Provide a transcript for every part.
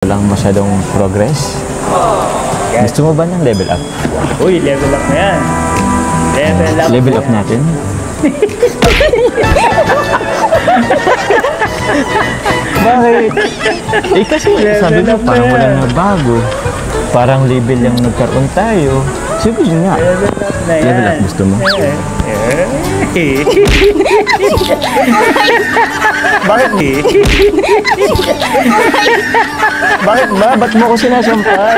Walang masyadong progress. Yes. Gusto mo ba ng level up? Uy, level up na yan. Level up. Level up natin? Bakit? Eh kasi sabi mo parang wala na bago. Parang level lang nagkaroon tayo. Sige nga. Level up na yan. Level up gusto mo? Bakit? Bakit ba? Ba't mo ko sinasampal?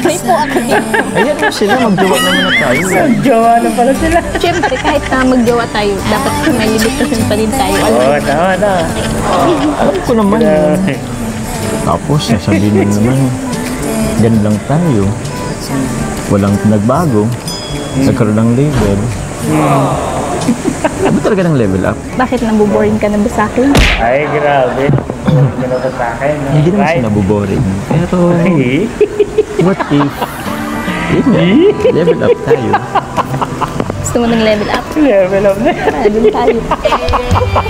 May po ako dito. Ayan mo sila, magjowa naman na tayo. Jowa na pala sila. Siyempre, kahit na magjowa tayo, dapat may limitasyon pa din tayo. Oo, tama na. Alam ko naman. Tapos, sasabihin mo naman, yan lang tayo. Walang nagbago. Nagkaroon ng level. Ano talaga ng level up? Bakit nabuboring ka na ba sa akin? Ay, grabe. Gano'n ba sa akin? No? Hindi naman siya nabuboring. Pero, what if? Level up tayo. Gusto mo ng level up? Level up na. Doon tayo.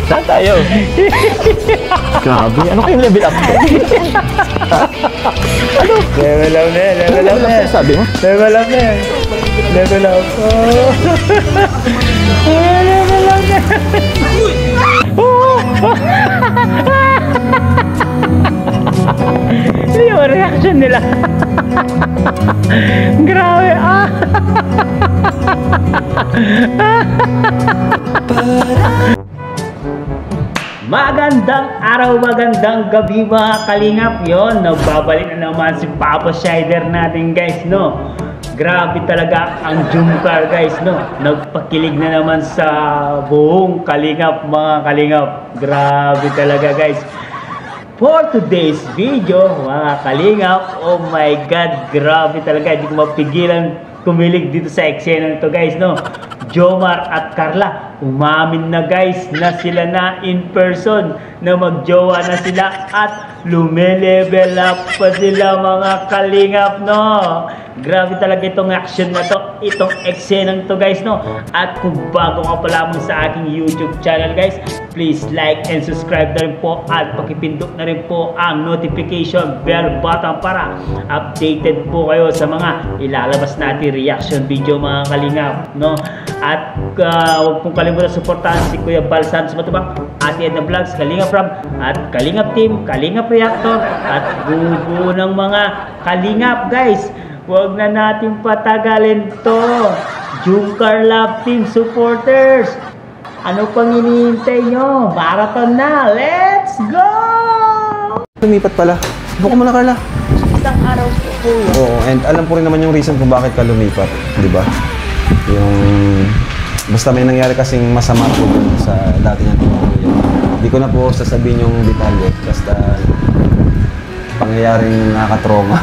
Saan tayo? Grabe, ano kayong level up? Ano? Level up na yan. Level up na yan. Sabi mo? Level up na yan. Level up. Level up na yan. Hindi yung reaction nila. Grabe. Magandang araw, magandang gabi mga kalingap. Yon, nagbabalik na naman si Papa Shider natin guys, no? Grabe talaga ang Jumcar guys, no? Nagpakilig na naman sa buong kalingap mga kalingap. Grabe talaga guys. For today's video mga kalingap, oh my god, grabe talaga. Hindi ko mapigilan kumilig dito sa eksena nito guys, no? Jomar at Carla, umamin na guys na sila na in person, na magjowa na sila at lumelevel up pa sila mga kalingap, no? Grabe talaga itong action na to, itong eksena to guys, no? At kung bago ka pa lamang sa aking YouTube channel guys, please like and subscribe na rin po at pakipindot na rin po ang notification bell button para updated po kayo sa mga ilalabas natin reaction video mga kalingap, no? At huwag pong kalimutan suportahan si Kuya Bal Santos Matubang, Ate Edna Vlogs, Kalingap Ram at Kalingap Team, Kalingap Reactor at buo ng mga kalingap guys. Huwag na natin patagalin to. Jumcar Love Team supporters, ano pang hinihintay nyo? Marathon na! Let's go! Lumipat pala. Buka mo na, Carla. Isang araw po po. Oo, and alam ko rin naman yung reason kung bakit ka lumipat, di ba? Yung basta may nangyari kasing masama po dun sa dati niyang tinutuloy. Hindi ko na po sasabihin yung detalye, basta pangyayaring nakaka-trauma.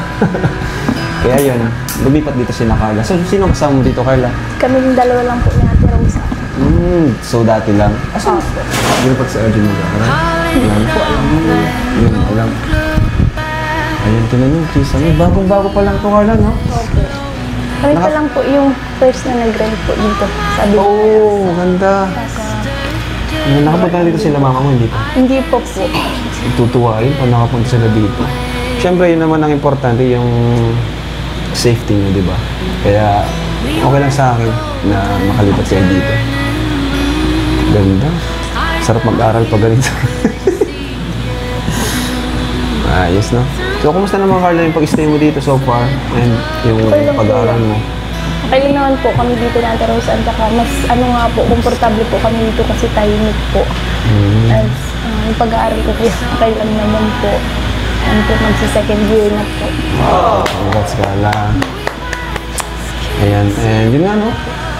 Kaya yun, lumipat dito si Carla. So, sino kasama mo dito, Carla? Kaming dalawa lang po ni Ate Rosa. So dati lang. Opo. Lumipat sa Arjun mo ba? Alam po, alam mo. Yun, alam. Ayun, tinan yung kisa mo. Bagong-bago pa lang to, Carla, no? Opo. Kami pa lang po yung first na nag-rent po dito. Sabi ko. Oh, ganda. Nakapunta na dito sila mama mo, hindi pa? Hindi po po. Tutuwain pag nakapunta sila dito. Siyempre, yun naman ang importante, yung safety nyo, di ba? Kaya, okay lang sa akin na makalipat kayo dito. Ganda. Sarap mag-aral pag ganito. Ayos, no? So, kumusta naman, Carla, yung pag-stay mo dito so far? And yung pag-aaral mo? Okay lang naman po kami dito na Ate Rosa. At saka mas komportable po kami dito kasi tahimik po. As yung pag-aaral ko po, okay lang naman po. Ano po, magsi-second year na po. Congrats, Carla. Ayan, and yun nga, no?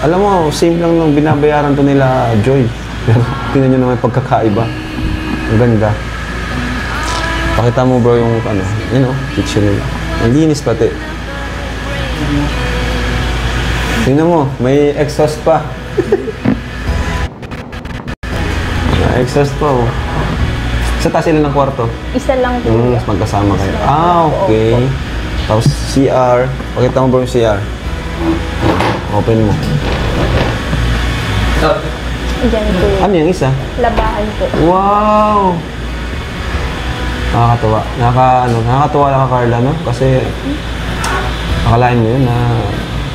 Alam mo, same lang nung binabayaran to nila Joy. Pero tingnan nyo naman yung pagkakaiba. Ang ganda. Pakita mo bro yung ano, yun o, kitchen nila. Ang linis pati. Tingnan mo, may exhaust pa. May exhaust pa oh. Sa taas sila ng kwarto? Isa lang po. Mas magkasama kayo. Okay. Tapos CR. Pakita mo bro yung CR. Open mo. Diyan po. Ano yung isa? Labahan po. Wow! Nakakatuwa. Nakakatuwa lang ka, Carla, no? Kasi akalain mo yun na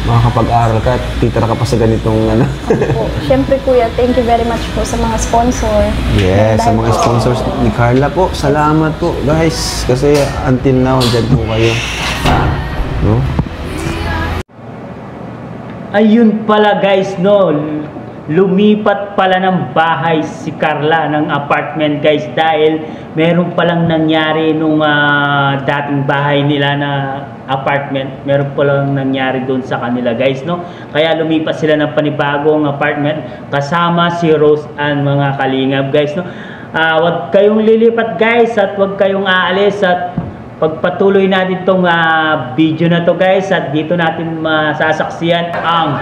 makakapag-aral ka at titira ka pa sa ganitong ano. Po. Siyempre kuya, thank you very much po sa mga sponsor. Yes, sa Dahil mga po- sponsors ni Carla po. Salamat po, guys. Kasi until now, dyan po kayo. No? Ayun pala guys, no, lumipat pala ng bahay si Carla ng apartment guys dahil meron palang nangyari nung dating bahay nila na apartment, meron palang nangyari doon sa kanila guys, no, kaya lumipat sila ng panibagong apartment kasama si Rose and mga kalingap guys, no. Wag kayong lilipat guys at wag kayong aalis at pagpatuloy natin tong video na to guys at dito natin masasaksiyan ang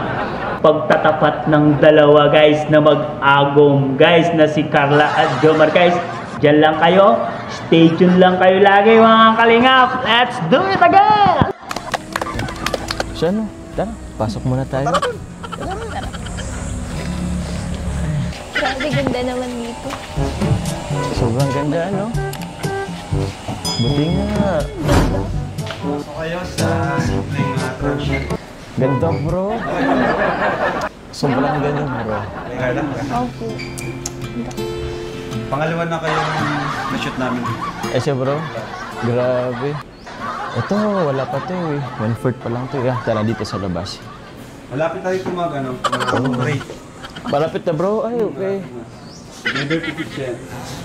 pagtatapat ng dalawa guys na mag-agom guys na si Carla at Jomar guys. Diyan lang kayo, stay tuned lang kayo lagi mga kalingap. Let's do it again! So ano, tara, pasok muna tayo. Grabe, ganda naman dito. Sobrang ganda, ano? Buti nga. Pasok kayo sa simpleng attraction. Ganda, bro. Sobrang ganda, bro. Carla, Opo. pangalawa na kayong na-shoot namin. Eh siya, bro. Grabe. Ito, wala pa to eh. 1/4 pa lang to eh. Tara dito sa labas. Malapit tayo rate. Malapit na, bro. Ay, okay. May dirty kitchen.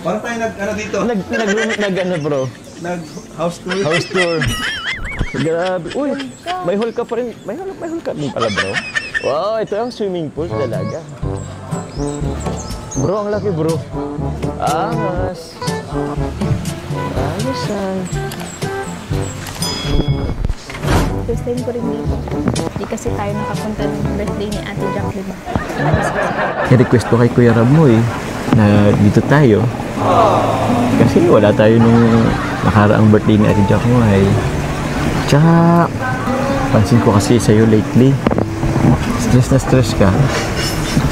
Parang tayo dito. Nag bro? Nag-house tour. House tour. Grabe. Uy, may hall ka pa rin. May hall ka din pala, bro. Wow, ito ang swimming pool talaga. Bro, ang laki, bro. Angas. Ayos yan. First time ko rin dito. Di kasi tayo nakapunta ng birthday ni Ate Jack, diba? I-request ko kay Kuya Rab mo eh, na dito tayo. Kasi wala tayo nung nakaraang birthday ni Ate Jack mo ay. Tsaka, pansin ko kasi sa'yo lately, stress na stress ka.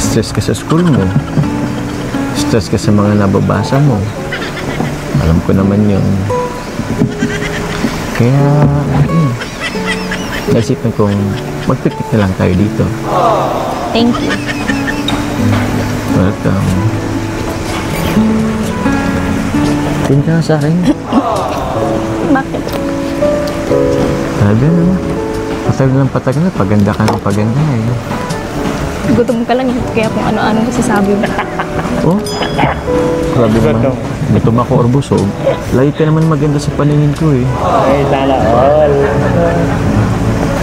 Stress ka sa school mo. Stress ka sa mga nababasa mo. Alam ko naman yun. Kaya, naisipan kong mag-picnic na lang tayo dito. Thank you. Welcome. Tingin ka sa akin. Bakit? Talaga naman. Patag na, paganda ka ng paganda eh. Gutom ka lang, kaya kung ano-ano masasabi mo. Oh, grabe naman. Gutom ako or busog. Lagi ka naman maganda sa paningin ko eh. Ay, sana all.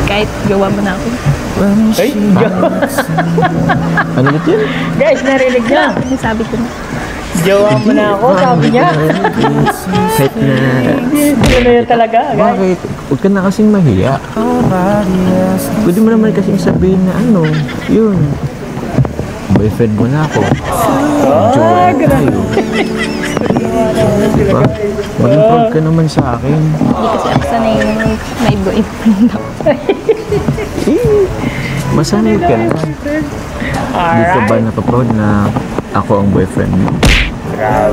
Kahit gawa mo na ako. Ay, Ano ulit yun? guys, narinig niya. Sabi ko na. Jowa mo na ako, sabi niya. Kahit na... Hindi na yun talaga, guys. Bakit? Huwag ka na kasing mahiya. Pwede mo naman kasing sabihin na ano, yun. Boyfriend mo na ako. Jowa na tayo. Diba? Maging proud ka naman sa akin. Hindi kasi ako sanay yung may boyfriend ako. Masanay ka na. Hindi ka ba napaproud na ako ang boyfriend mo?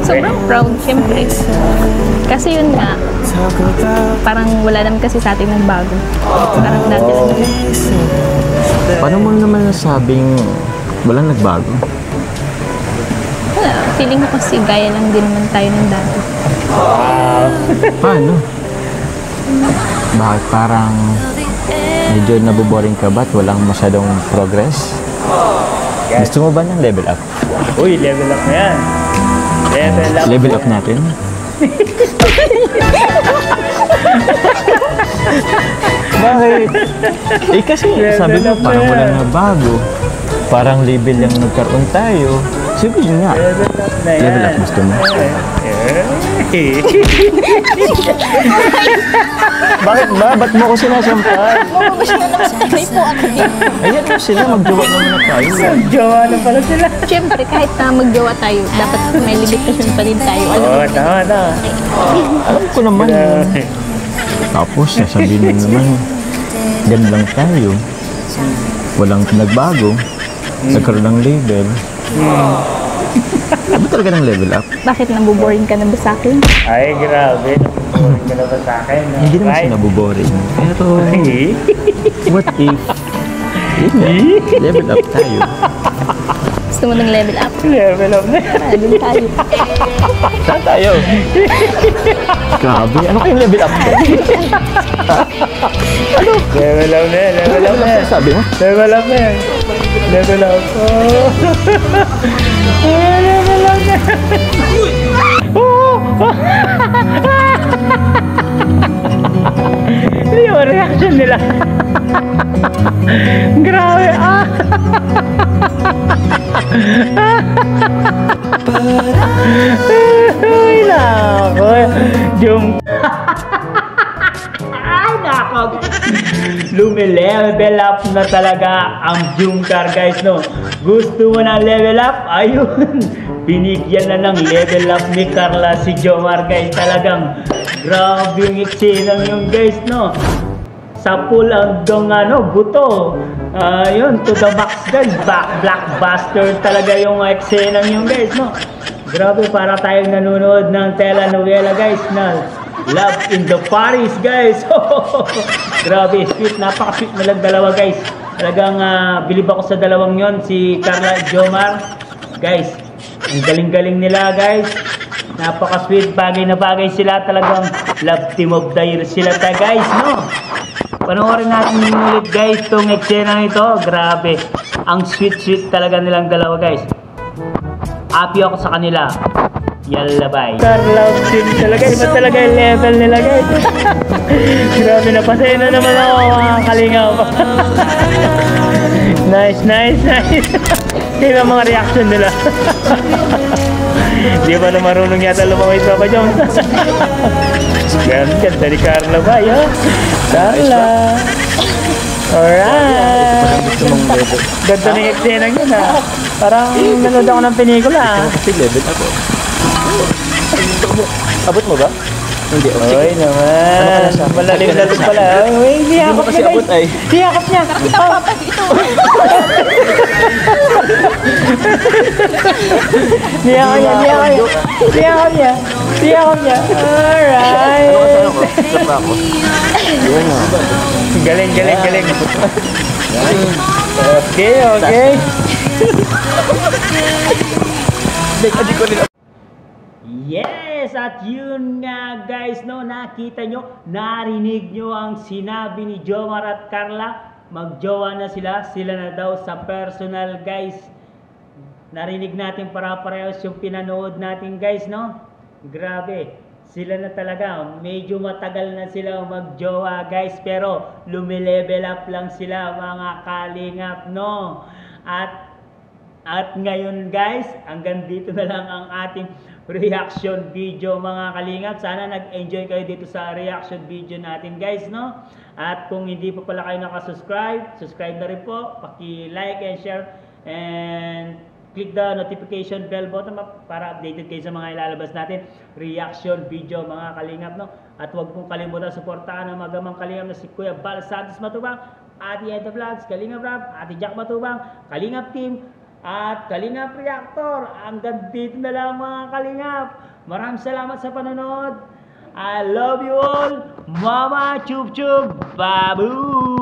Sobrang proud, siyempre. Kasi yun nga, parang wala naman kasi sa atin ng bago. Parang dati lang yun. Paano mo naman nasabing walang nagbago? Wala, feeling ko kasi gaya lang din naman tayo ng dati. Paano? Bakit parang medyo naboboring ka ba at walang masyadong progress? Gusto mo ba ng level up? Uy, level up na yan. Level up natin? Bakit? Eh kasi sabi mo parang wala na bago. Parang level lang nagkaroon tayo. Sige nga. Level up gusto mo? Bakit ba? Ba't mo ko sinasampal? May po ako din. Ayan mo sila, magjowa naman na tayo. Jowa na pala sila. Siyempre, kahit na maggawa tayo, dapat may limitasyon pa din tayo. Alam Oo, mo, tama na. Alam ko naman. Tapos, sasabihin mo naman, gan lang tayo. Walang nagbago. Nagkaroon ng label. Ano talaga ng level up? Bakit nabuboring ka na ba sa akin? Ay, grabe. Nabuboring ka na ba sa akin? No? Hindi naman siya nabuboring. Pero, Ay. what if, yun nga, level up tayo. Gusto mo ng level up? Level up na. Doon tayo. Saan tayo? Grabe, ano kayong level up? Level up na. Level up na. Sabi mo? Level up na yan. Level up. Oh. Level up na. Oh. Hindi yung reaction nila. Grabe. Ah. Ay, nako. Ay, nako. Lumilevel up na talaga ang Jungkar, guys, no? Gusto mo ng level up? Ayun. Binigyan na ng level up ni Carla si Jomar, guys. Talagang grabe yung eksenang yun, guys, no? Sa pool hanggang buto. Ayun, to the max, guys. Blockbuster talaga yung eksenang yun, guys, no? Grabe, para tayong nanonood ng telenovela, guys, na Love in the Paris, guys. Grabe, sweet. Napaka-sweet na lang dalawa, guys. Talagang bilib ako sa dalawang yon, si Carla at Jomar. Guys, ang galing-galing nila, guys. Napaka-sweet. Bagay na bagay sila. Talagang love team of the year sila, guys, no? Panoorin natin ulit, guys, itong eksena nito. Grabe. Ang sweet-sweet talaga nilang dalawa, guys. Happy ako sa kanila. Yalla, bye. Carla team talaga. Iba talaga yung level nila, guys. Grabe, napasaya na naman ako, mga kalingaw. Nice. Di ba mga reaction nila? Di ba na marunong yata lumaway sa Papa Jones? Ganda ni Carla ba, yun? Carla. Alright. Ganda ng eksena yun, ha? Parang nanood ako ng pelikula, ha? Kasi level up oh. Abot mo ba? Hindi, okay. Oy naman. Malalim-lalim pala. Uy, niyakap kasi niya, abot ay. guys. Niyakap niya. Niyakap niya. Alright. Ano ko? Sapa ako. Yun o. Galing. Okay. Hindi ko nila. Yes! At yun nga, guys, no, nakita nyo, narinig nyo ang sinabi ni Jomar at Carla. Magjowa na sila na daw sa personal, guys. Narinig natin para-parehas yung pinanood natin, guys, no? Grabe, sila na talaga. Medyo matagal na sila magjowa, guys, pero lumilevel up lang sila, mga kalingap, no? At ngayon, guys, hanggang dito na lang ang ating reaction video, mga kalingap. Sana nag-enjoy kayo dito sa reaction video natin, guys, no? At kung hindi pa pala kayo nakasubscribe, subscribe na rin po. Paki-like and share and click the notification bell button para updated kayo sa mga ilalabas natin reaction video, mga kalingap, no? At huwag pong kalimutan suportahan ang magamang kalingap na si Kuya Bal Santos Matubang, Ate Edda Vlogs, Kalingap Rap, Ate Jack Matubang, Kalingap Team, at Kalingap Reactor. Hanggang dito na lang, mga kalingap. Maraming salamat sa panonood. I love you all. Mama Chup Chup. Babu.